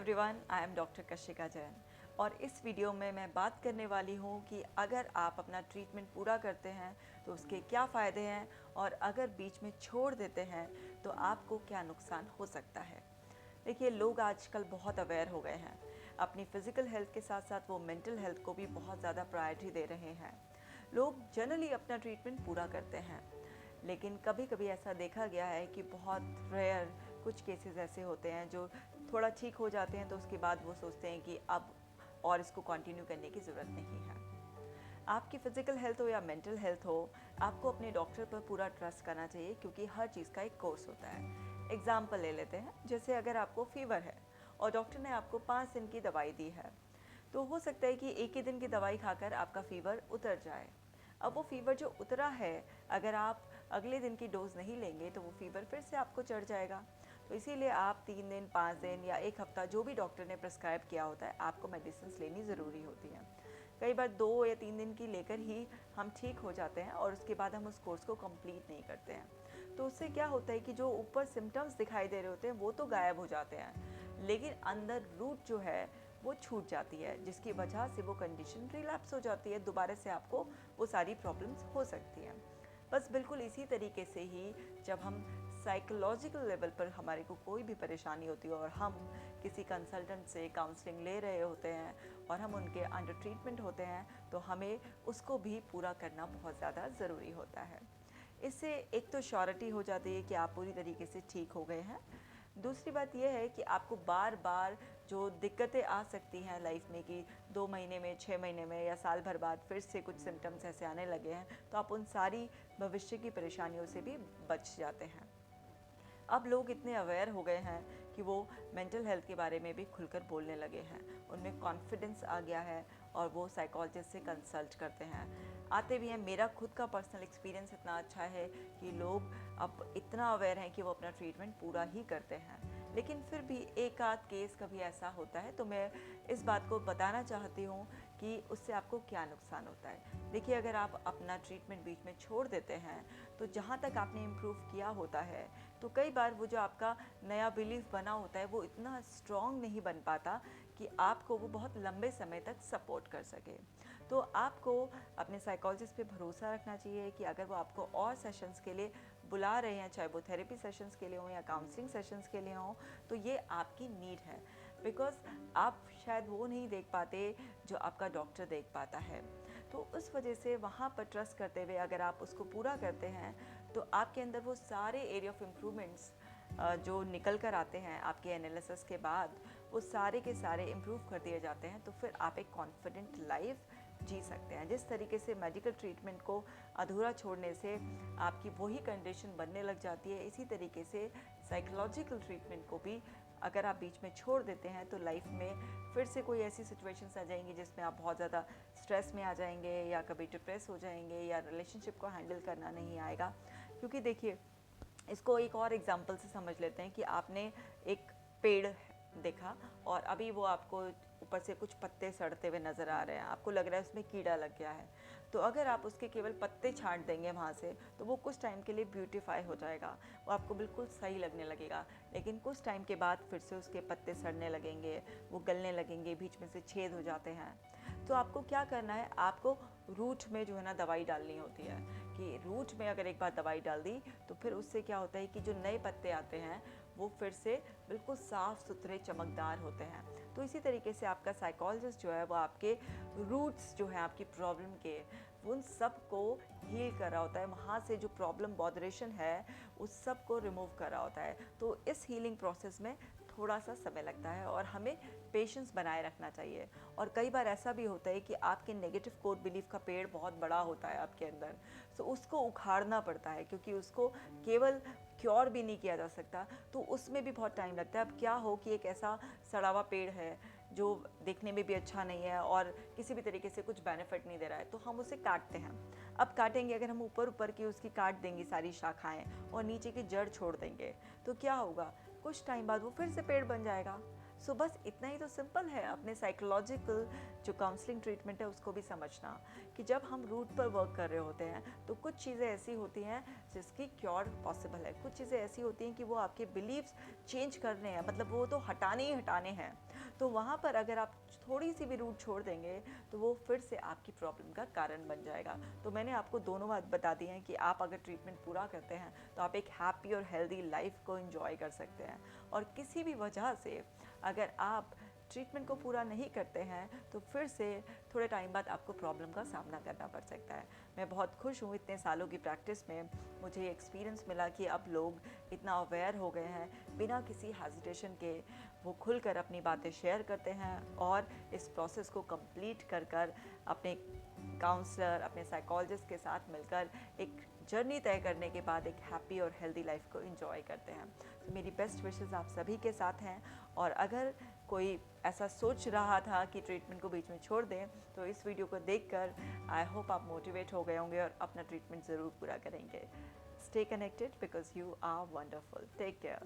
Everyone, I am doctor Kashika Jain और इस video में मैं बात करने वाली हूँ कि अगर आप अपना ट्रीटमेंट पूरा करते हैं तो उसके क्या फ़ायदे हैं और अगर बीच में छोड़ देते हैं तो आपको क्या नुकसान हो सकता है। देखिए, लोग आजकल बहुत अवेयर हो गए हैं। अपनी फ़िज़िकल हेल्थ के साथ साथ वो मेंटल हेल्थ को भी बहुत ज़्यादा प्रायोरिटी दे रहे हैं। लोग जनरली अपना ट्रीटमेंट पूरा करते हैं, लेकिन कभी कभी ऐसा देखा गया है कि बहुत रेयर कुछ केसेस ऐसे होते हैं जो थोड़ा ठीक हो जाते हैं तो उसके बाद वो सोचते हैं कि अब और इसको कंटिन्यू करने की ज़रूरत नहीं है। आपकी फ़िज़िकल हेल्थ हो या मेंटल हेल्थ हो, आपको अपने डॉक्टर पर पूरा ट्रस्ट करना चाहिए क्योंकि हर चीज़ का एक कोर्स होता है। एग्ज़ाम्पल ले लेते हैं, जैसे अगर आपको फ़ीवर है और डॉक्टर ने आपको 5 दिन की दवाई दी है, तो हो सकता है कि एक ही दिन की दवाई खाकर आपका फ़ीवर उतर जाए। अब वो फ़ीवर जो उतरा है, अगर आप अगले दिन की डोज़ नहीं लेंगे तो वो फ़ीवर फिर से आपको चढ़ जाएगा। तो इसीलिए आप 3 दिन, 5 दिन या 1 हफ़्ता जो भी डॉक्टर ने प्रिस्क्राइब किया होता है, आपको मेडिसिन लेनी ज़रूरी होती है। कई बार 2 या 3 दिन की लेकर ही हम ठीक हो जाते हैं और उसके बाद हम उस कोर्स को कंप्लीट नहीं करते हैं। तो उससे क्या होता है कि जो ऊपर सिम्टम्स दिखाई दे रहे होते हैं वो तो गायब हो जाते हैं, लेकिन अंदर रूट जो है वो छूट जाती है, जिसकी वजह से वो कंडीशन रिलैप्स हो जाती है। दोबारा से आपको वो सारी प्रॉब्लम्स हो सकती हैं। बस बिल्कुल इसी तरीके से ही जब हम साइकोलॉजिकल लेवल पर हमारे को कोई भी परेशानी होती है और हम किसी कंसल्टेंट से काउंसलिंग ले रहे होते हैं और हम उनके अंडर ट्रीटमेंट होते हैं, तो हमें उसको भी पूरा करना बहुत ज़्यादा ज़रूरी होता है। इससे एक तो श्योरिटी हो जाती है कि आप पूरी तरीके से ठीक हो गए हैं। दूसरी बात यह है कि आपको बार बार जो दिक्कतें आ सकती हैं लाइफ में कि 2 महीने में, 6 महीने में या साल भर बाद फिर से कुछ सिम्टम्स ऐसे आने लगे हैं, तो आप उन सारी भविष्य की परेशानियों से भी बच जाते हैं। अब लोग इतने अवेयर हो गए हैं कि वो मेंटल हेल्थ के बारे में भी खुलकर बोलने लगे हैं। उनमें कॉन्फिडेंस आ गया है और वो साइकोलॉजिस्ट से कंसल्ट करते हैं, आते भी हैं। मेरा खुद का पर्सनल एक्सपीरियंस इतना अच्छा है कि लोग अब इतना अवेयर हैं कि वो अपना ट्रीटमेंट पूरा ही करते हैं। लेकिन फिर भी एक आध केस कभी ऐसा होता है, तो मैं इस बात को बताना चाहती हूँ कि उससे आपको क्या नुकसान होता है। देखिए, अगर आप अपना ट्रीटमेंट बीच में छोड़ देते हैं तो जहाँ तक आपने इम्प्रूव किया होता है, तो कई बार वो जो आपका नया बिलीफ बना होता है वो इतना स्ट्रॉन्ग नहीं बन पाता कि आपको वो बहुत लंबे समय तक सपोर्ट कर सके। तो आपको अपने साइकोलॉजिस्ट पे भरोसा रखना चाहिए कि अगर वो आपको और सेशंस के लिए बुला रहे हैं, चाहे वो थेरेपी सेशंस के लिए हों या काउंसलिंग सेशंस के लिए हों, तो ये आपकी नीड है। बिकॉज़ आप शायद वो नहीं देख पाते जो आपका डॉक्टर देख पाता है। तो उस वजह से वहाँ पर ट्रस्ट करते हुए अगर आप उसको पूरा करते हैं तो आपके अंदर वो सारे एरिया ऑफ इम्प्रूवमेंट्स जो निकल कर आते हैं आपके एनालिसिस के बाद, वो सारे के सारे इम्प्रूव कर दिए जाते हैं। तो फिर आप एक कॉन्फिडेंट लाइफ जी सकते हैं। जिस तरीके से मेडिकल ट्रीटमेंट को अधूरा छोड़ने से आपकी वही कंडीशन बनने लग जाती है, इसी तरीके से साइकोलॉजिकल ट्रीटमेंट को भी अगर आप बीच में छोड़ देते हैं तो लाइफ में फिर से कोई ऐसी सिचुएशंस आ जाएंगी जिसमें आप बहुत ज़्यादा स्ट्रेस में आ जाएंगे या कभी डिप्रेस हो जाएंगे या रिलेशनशिप को हैंडल करना नहीं आएगा। क्योंकि देखिए, इसको एक और एग्जांपल से समझ लेते हैं कि आपने एक पेड़ देखा और अभी वो आपको ऊपर से कुछ पत्ते सड़ते हुए नज़र आ रहे हैं, आपको लग रहा है उसमें कीड़ा लग गया है। तो अगर आप उसके केवल पत्ते छांट देंगे वहाँ से, तो वो कुछ टाइम के लिए ब्यूटीफाई हो जाएगा, वो आपको बिल्कुल सही लगने लगेगा। लेकिन कुछ टाइम के बाद फिर से उसके पत्ते सड़ने लगेंगे, वो गलने लगेंगे, बीच में से छेद हो जाते हैं। तो आपको क्या करना है, आपको रूट में जो है ना दवाई डालनी होती है कि रूट में अगर एक बार दवाई डाल दी तो फिर उससे क्या होता है कि जो नए पत्ते आते हैं वो फिर से बिल्कुल साफ़ सुथरे चमकदार होते हैं। तो इसी तरीके से आपका साइकोलॉजिस्ट जो है वो आपके रूट्स जो हैं आपकी प्रॉब्लम के, उन सब को हील कर रहा होता है, वहाँ से जो प्रॉब्लम बॉदरेशन है उस सब को रिमूव कर रहा होता है। तो इस हीलिंग प्रोसेस में थोड़ा सा समय लगता है और हमें पेशेंस बनाए रखना चाहिए। और कई बार ऐसा भी होता है कि आपके नेगेटिव कोर बिलीफ का पेड़ बहुत बड़ा होता है आपके अंदर, तो उसको उखाड़ना पड़ता है क्योंकि उसको केवल क्योर भी नहीं किया जा सकता, तो उसमें भी बहुत टाइम लगता है। अब क्या हो कि एक ऐसा सड़ा हुआ पेड़ है जो देखने में भी अच्छा नहीं है और किसी भी तरीके से कुछ बेनिफिट नहीं दे रहा है, तो हम उसे काटते हैं। अब काटेंगे, अगर हम ऊपर ऊपर की उसकी काट देंगे सारी शाखाएं और नीचे की जड़ छोड़ देंगे, तो क्या होगा, कुछ टाइम बाद वो फिर से पेड़ बन जाएगा। सो बस इतना ही तो सिंपल है अपने साइकोलॉजिकल जो काउंसलिंग ट्रीटमेंट है उसको भी समझना कि जब हम रूट पर वर्क कर रहे होते हैं तो कुछ चीज़ें ऐसी होती हैं जिसकी क्योर पॉसिबल है, कुछ चीज़ें ऐसी होती हैं कि वो आपके बिलीव्स चेंज करने हैं, मतलब वो तो हटाने ही हटाने हैं। तो वहाँ पर अगर आप थोड़ी सी भी रूट छोड़ देंगे तो वो फिर से आपकी प्रॉब्लम का कारण बन जाएगा। तो मैंने आपको दोनों बात बता दी हैं कि आप अगर ट्रीटमेंट पूरा करते हैं तो आप एक हैप्पी और हेल्दी लाइफ को एंजॉय कर सकते हैं, और किसी भी वजह से अगर आप ट्रीटमेंट को पूरा नहीं करते हैं तो फिर से थोड़े टाइम बाद आपको प्रॉब्लम का सामना करना पड़ सकता है। मैं बहुत खुश हूँ, इतने सालों की प्रैक्टिस में मुझे ये एक्सपीरियंस मिला कि अब लोग इतना अवेयर हो गए हैं, बिना किसी हेजिटेशन के वो खुलकर अपनी बातें शेयर करते हैं और इस प्रोसेस को कंप्लीट कर कर अपने काउंसलर, अपने साइकोलॉजिस्ट के साथ मिलकर एक जर्नी तय करने के बाद एक हैप्पी और हेल्दी लाइफ को एंजॉय करते हैं। तो मेरी बेस्ट विशेस आप सभी के साथ हैं, और अगर कोई ऐसा सोच रहा था कि ट्रीटमेंट को बीच में छोड़ दें तो इस वीडियो को देखकर आई होप आप मोटिवेट हो गए होंगे और अपना ट्रीटमेंट ज़रूर पूरा करेंगे। Stay connected because you are wonderful. Take care.